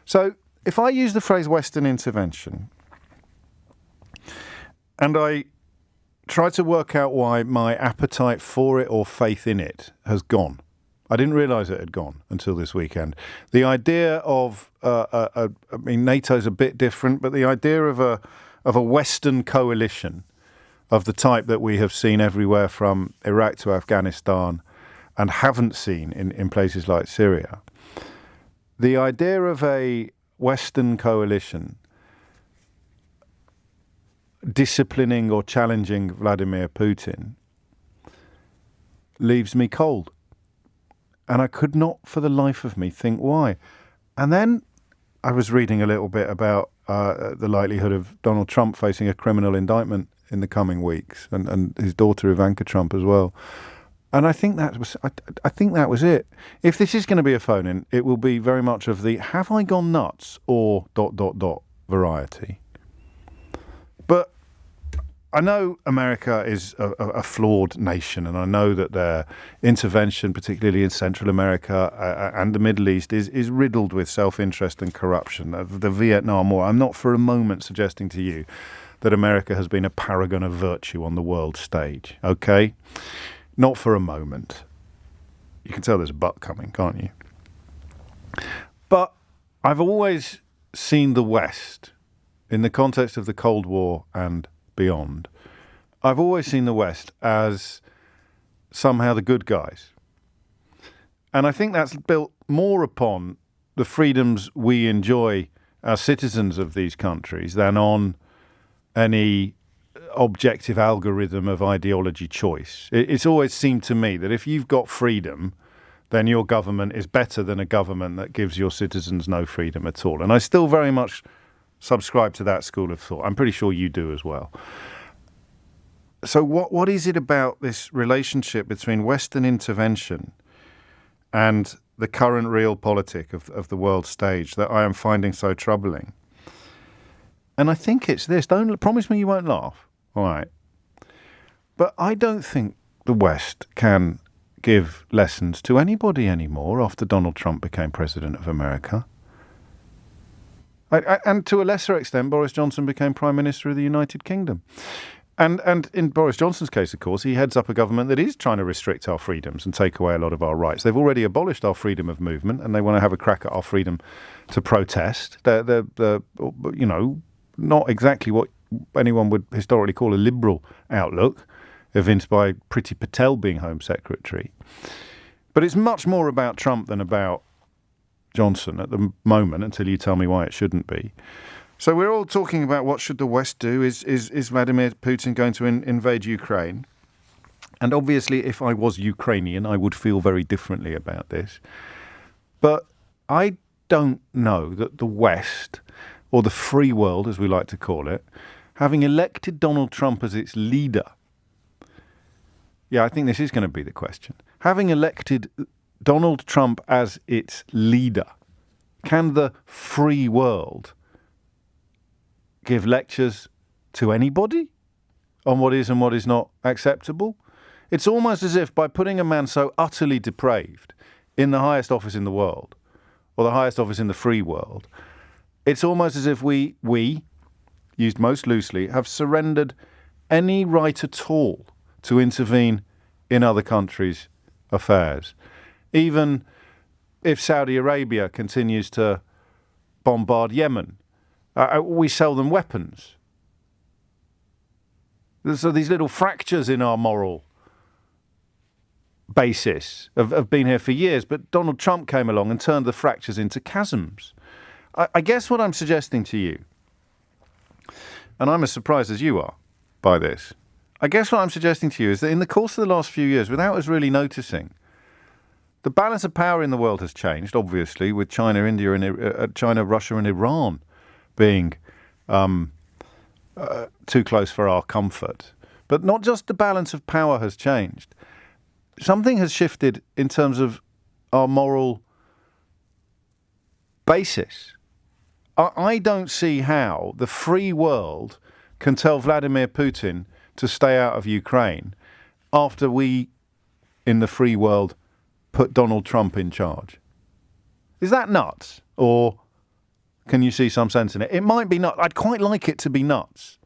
So if I use the phrase Western intervention and I try to work out why my appetite for it or faith in it has gone, I didn't realise it had gone until this weekend. The idea of, NATO's a bit different, but the idea of a Western coalition of the type that we have seen everywhere from Iraq to Afghanistan and haven't seen in places like Syria. The idea of a Western coalition disciplining or challenging Vladimir Putin leaves me cold. And I could not for the life of me think why. And then I was reading a little bit about the likelihood of Donald Trump facing a criminal indictment in the coming weeks, and his daughter Ivanka Trump as well. And I think that was it. If this is going to be a phone-in, it will be very much of the "have I gone nuts" or ... variety. But I know America is a flawed nation, and I know that their intervention, particularly in Central America and the Middle East, is riddled with self-interest and corruption. The Vietnam War, I'm not for a moment suggesting to you that America has been a paragon of virtue on the world stage, okay? Not for a moment. You can tell there's a but coming, can't you? But I've always seen the West, in the context of the Cold War and beyond, I've always seen the West as somehow the good guys. And I think that's built more upon the freedoms we enjoy as citizens of these countries than on any objective algorithm of ideology choice. It's always seemed to me that if you've got freedom, then your government is better than a government that gives your citizens no freedom at all. And I still very much subscribe to that school of thought. I'm pretty sure you do as well. So what is it about this relationship between Western intervention and the current realpolitik of the world stage that I am finding so troubling? And I think it's this. Don't promise me you won't laugh. All right. But I don't think the West can give lessons to anybody anymore after Donald Trump became president of America. And to a lesser extent, Boris Johnson became Prime Minister of the United Kingdom. And in Boris Johnson's case, of course, he heads up a government that is trying to restrict our freedoms and take away a lot of our rights. They've already abolished our freedom of movement, and they want to have a crack at our freedom to protest. They're not exactly what anyone would historically call a liberal outlook, evinced by Priti Patel being Home Secretary. But it's much more about Trump than about Johnson at the moment, until you tell me why it shouldn't be. So we're all talking about what should the West do. Is Vladimir Putin going to invade Ukraine? And obviously, if I was Ukrainian, I would feel very differently about this. But I don't know that the West, or the free world, as we like to call it, having elected Donald Trump as its leader. Yeah, I think this is going to be the question. Having elected Donald Trump as its leader, can the free world give lectures to anybody on what is and what is not acceptable? It's almost as if by putting a man so utterly depraved in the highest office in the world, or the highest office in the free world, it's almost as if we, used most loosely, have surrendered any right at all to intervene in other countries' affairs. Even if Saudi Arabia continues to bombard Yemen, we sell them weapons. So these little fractures in our moral basis have been here for years, but Donald Trump came along and turned the fractures into chasms. I guess what I'm suggesting to you, and I'm as surprised as you are by this, I guess what I'm suggesting to you is that in the course of the last few years, without us really noticing, the balance of power in the world has changed, obviously, with China, India, and China, Russia, and Iran being too close for our comfort. But not just the balance of power has changed. Something has shifted in terms of our moral basis. I don't see how the free world can tell Vladimir Putin to stay out of Ukraine after we, in the free world, put Donald Trump in charge. Is that nuts? Or Can you see some sense in it? It might be not. I'd quite like it to be nuts.